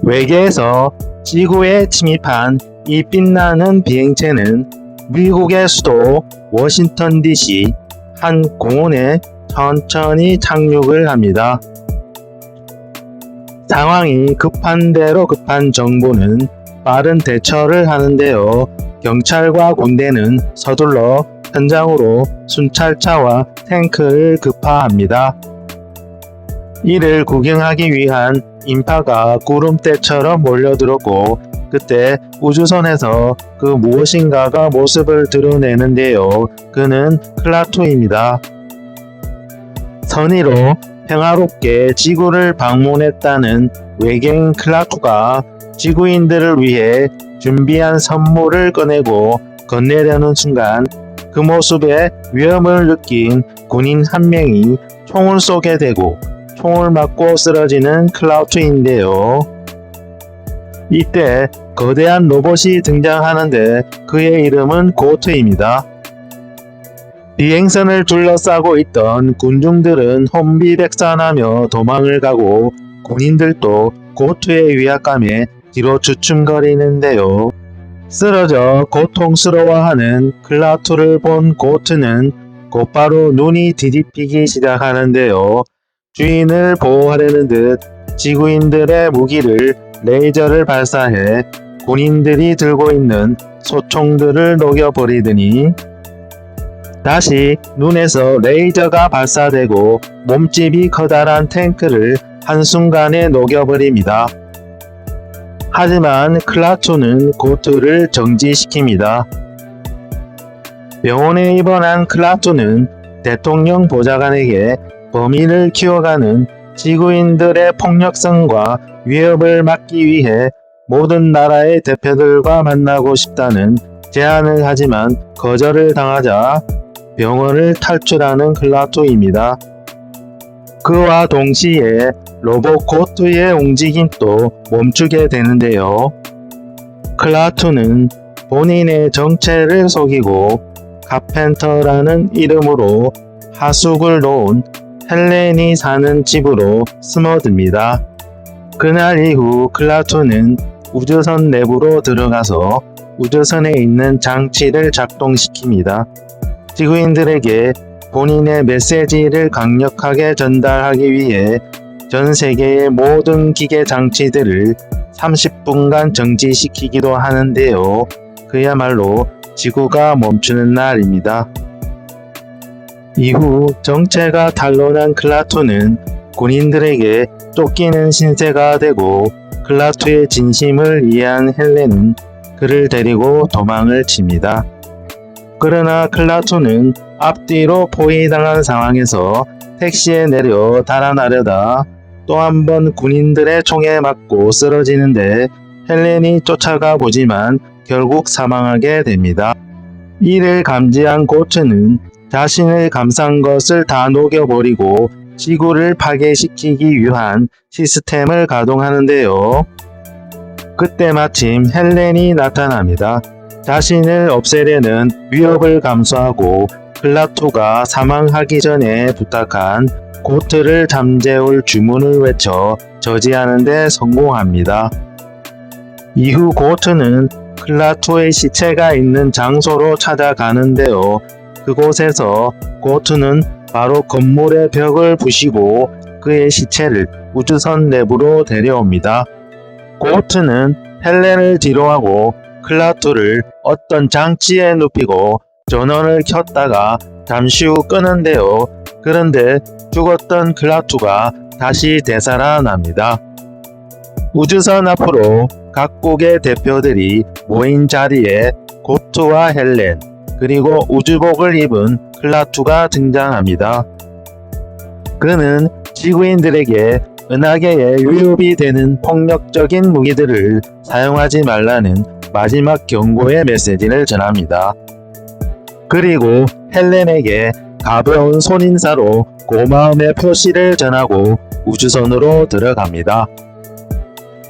외계에서 지구에 침입한 이 빛나는 비행체는 미국의 수도 워싱턴 DC 한 공원에 천천히 착륙을 합니다. 상황이 급한 대로 급한 정부는 빠른 대처를 하는데요. 경찰과 군대는 서둘러 현장으로 순찰차와 탱크를 급파합니다. 이를 구경하기 위한 인파가 구름대처럼 몰려들었고, 그때 우주선에서 그 무엇인가가 모습을 드러내는데요. 그는 클라투입니다. 선의로 평화롭게 지구를 방문했다는 외계인 클라투가 지구인들을 위해 준비한 선물을 꺼내고 건네려는 순간 그 모습에 위험을 느낀 군인 한 명이 총을 쏘게 되고 총을 맞고 쓰러지는 클라투인데요. 이때 거대한 로봇이 등장하는데 그의 이름은 고트입니다. 비행선을 둘러싸고 있던 군중들은 혼비백산하며 도망을 가고 군인들도 고트의 위압감에 뒤로 주춤거리는데요. 쓰러져 고통스러워하는 클라투를 본 고트는 곧바로 눈이 뒤집히기 시작하는데요. 주인을 보호하려는 듯 지구인들의 무기를 레이저를 발사해 군인들이 들고 있는 소총들을 녹여버리더니 다시 눈에서 레이저가 발사되고 몸집이 커다란 탱크를 한순간에 녹여버립니다. 하지만 클라투는 고트를 정지시킵니다. 병원에 입원한 클라투는 대통령 보좌관에게 범인을 키워가는 지구인들의 폭력성과 위협을 막기 위해 모든 나라의 대표들과 만나고 싶다는 제안을 하지만 거절을 당하자 병원을 탈출하는 클라투입니다. 그와 동시에 로봇 고트의 움직임도 멈추게 되는데요. 클라투는 본인의 정체를 속이고 카펜터라는 이름으로 하숙을 놓은 헬렌이 사는 집으로 숨어듭니다. 그날 이후 클라투는 우주선 내부로 들어가서 우주선에 있는 장치를 작동시킵니다. 지구인들에게 본인의 메시지를 강력하게 전달하기 위해 전 세계의 모든 기계 장치들을 30분간 정지시키기도 하는데요. 그야말로 지구가 멈추는 날입니다. 이후 정체가 탄로난 클라투는 군인들에게 쫓기는 신세가 되고 클라투의 진심을 이해한 헬렌은 그를 데리고 도망을 칩니다. 그러나 클라투는 앞뒤로 포위당한 상황에서 택시에 내려 달아나려다 또 한 번 군인들의 총에 맞고 쓰러지는데 헬렌이 쫓아가 보지만 결국 사망하게 됩니다. 이를 감지한 고트는 자신을 감싼 것을 다 녹여버리고 지구를 파괴시키기 위한 시스템을 가동하는데요. 그때 마침 헬렌이 나타납니다. 자신을 없애려는 위협을 감수하고 클라투가 사망하기 전에 부탁한 고트를 잠재울 주문을 외쳐 저지하는 데 성공합니다. 이후 고트는 클라투의 시체가 있는 장소로 찾아가는데요. 그곳에서 고트는 바로 건물의 벽을 부시고 그의 시체를 우주선 내부로 데려옵니다. 고트는 헬렌을 뒤로하고 클라투를 어떤 장치에 눕히고 전원을 켰다가 잠시 후 끄는데요. 그런데 죽었던 클라투가 다시 되살아납니다. 우주선 앞으로 각국의 대표들이 모인 자리에 고트와 헬렌 그리고 우주복을 입은 클라투가 등장합니다. 그는 지구인들에게 은하계에 위협이 되는 폭력적인 무기들을 사용하지 말라는 마지막 경고의 메시지를 전합니다. 그리고 헬렌에게 가벼운 손인사로 고마움의 표시를 전하고 우주선으로 들어갑니다.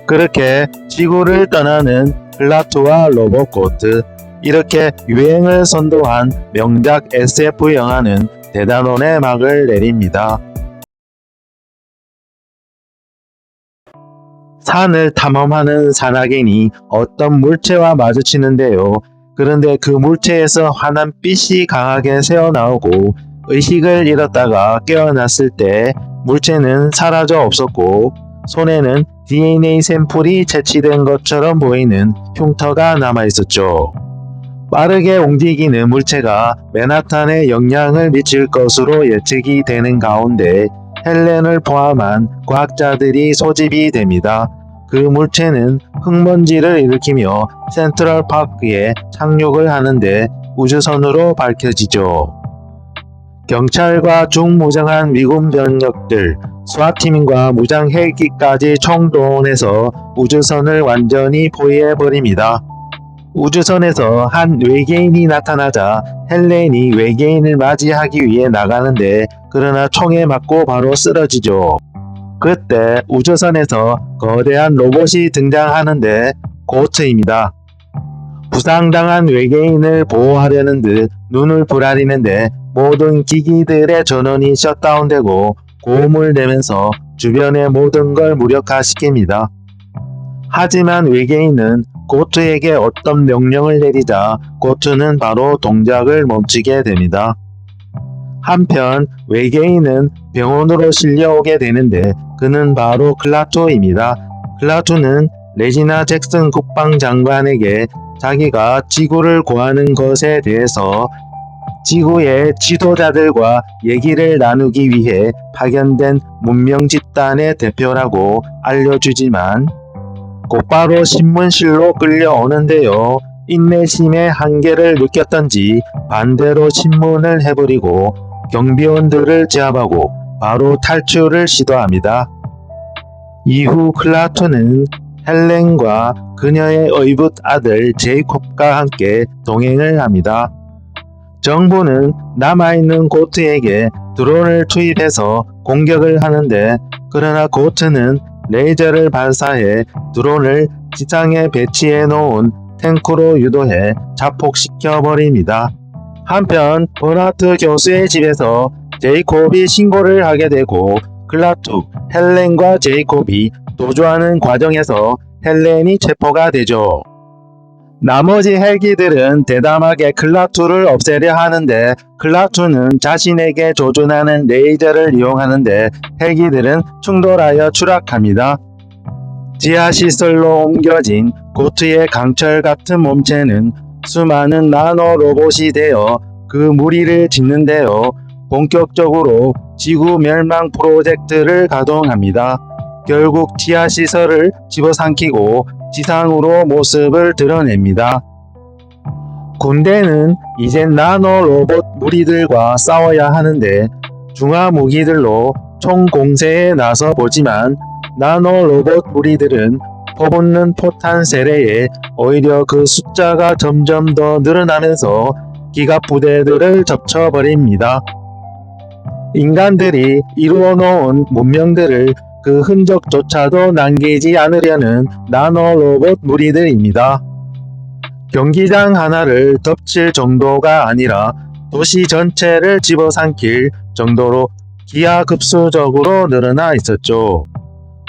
그렇게 지구를 떠나는 클라투와 로봇 고트, 이렇게 유행을 선도한 명작 SF 영화는 대단원의 막을 내립니다. 산을 탐험하는 산악인이 어떤 물체와 마주치는데요. 그런데 그 물체에서 환한 빛이 강하게 새어나오고 의식을 잃었다가 깨어났을 때 물체는 사라져 없었고 손에는 DNA 샘플이 채취된 것처럼 보이는 흉터가 남아 있었죠. 빠르게 움직이는 물체가 맨하탄에 영향을 미칠 것으로 예측이 되는 가운데 헬렌을 포함한 과학자들이 소집이 됩니다. 그 물체는 흙먼지를 일으키며 센트럴 파크에 착륙을 하는데 우주선으로 밝혀지죠. 경찰과 중무장한 미군 병력들, 스와팀과 무장 헬기까지 총동원해서 우주선을 완전히 포위해버립니다. 우주선에서 한 외계인이 나타나자 헬렌이 외계인을 맞이하기 위해 나가는데 그러나 총에 맞고 바로 쓰러지죠. 그때 우주선에서 거대한 로봇이 등장하는데 고트입니다. 부상당한 외계인을 보호하려는 듯 눈을 부라리는데 모든 기기들의 전원이 셧다운되고 고음을 내면서 주변의 모든 걸 무력화시킵니다. 하지만 외계인은 고트에게 어떤 명령을 내리자 고트는 바로 동작을 멈추게 됩니다. 한편 외계인은 병원으로 실려오게 되는데 그는 바로 클라투입니다. 클라투는 레지나 잭슨 국방장관에게 자기가 지구를 구하는 것에 대해서 지구의 지도자들과 얘기를 나누기 위해 파견된 문명 집단의 대표라고 알려주지만 곧바로 신문실로 끌려오는데요. 인내심의 한계를 느꼈던지 반대로 신문을 해버리고 경비원들을 제압하고 바로 탈출을 시도합니다. 이후 클라투는 헬렌과 그녀의 의붓 아들 제이콥과 함께 동행을 합니다. 정부는 남아있는 고트에게 드론을 투입해서 공격을 하는데 그러나 고트는 레이저를 발사해 드론을 지상에 배치해 놓은 탱크로 유도해 자폭시켜 버립니다. 한편 버나트 교수의 집에서 제이콥이 신고를 하게 되고 클라투, 헬렌과 제이콥이 도주하는 과정에서 헬렌이 체포가 되죠. 나머지 헬기들은 대담하게 클라투를 없애려 하는데 클라투는 자신에게 조준하는 레이저를 이용하는데 헬기들은 충돌하여 추락합니다. 지하시설로 옮겨진 고트의 강철 같은 몸체는 수많은 나노 로봇이 되어 그 무리를 짓는데요. 본격적으로 지구 멸망 프로젝트를 가동합니다. 결국 지하시설을 집어삼키고 지상으로 모습을 드러냅니다. 군대는 이젠 나노 로봇 무리들과 싸워야 하는데 중화 무기들로 총 공세에 나서 보지만 나노 로봇 무리들은 퍼붓는 포탄 세례에 오히려 그 숫자가 점점 더 늘어나면서 기갑 부대들을 접쳐버립니다. 인간들이 이루어 놓은 문명들을 그 흔적조차도 남기지 않으려는 나노 로봇 무리들입니다. 경기장 하나를 덮칠 정도가 아니라 도시 전체를 집어삼킬 정도로 기하급수적으로 늘어나 있었죠.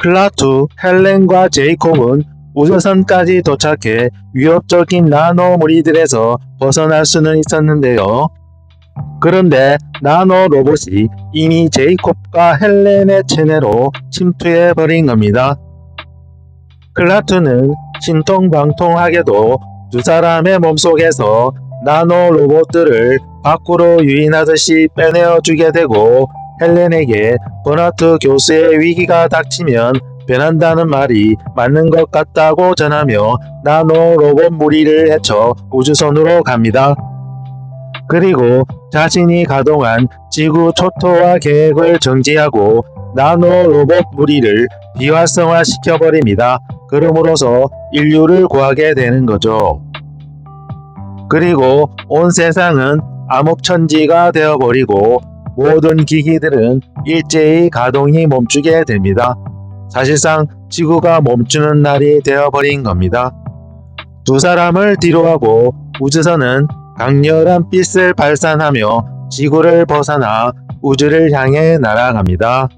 클라투, 헬렌과 제이콥은 우주선까지 도착해 위협적인 나노 무리들에서 벗어날 수는 있었는데요. 그런데 나노 로봇이 이미 제이콥과 헬렌의 체내로 침투해 버린 겁니다. 클라투는 신통방통하게도 두 사람의 몸속에서 나노 로봇들을 밖으로 유인하듯이 빼내어 주게 되고 헬렌에게 버나트 교수의 위기가 닥치면 변한다는 말이 맞는 것 같다고 전하며 나노 로봇 무리를 헤쳐 우주선으로 갑니다. 그리고 자신이 가동한 지구 초토화 계획을 정지하고 나노 로봇 무리를 비활성화 시켜버립니다. 그럼으로써 인류를 구하게 되는 거죠. 그리고 온 세상은 암흑천지가 되어버리고 모든 기기들은 일제히 가동이 멈추게 됩니다. 사실상 지구가 멈추는 날이 되어버린 겁니다. 두 사람을 뒤로하고 우주선은 강렬한 빛을 발산하며 지구를 벗어나 우주를 향해 날아갑니다.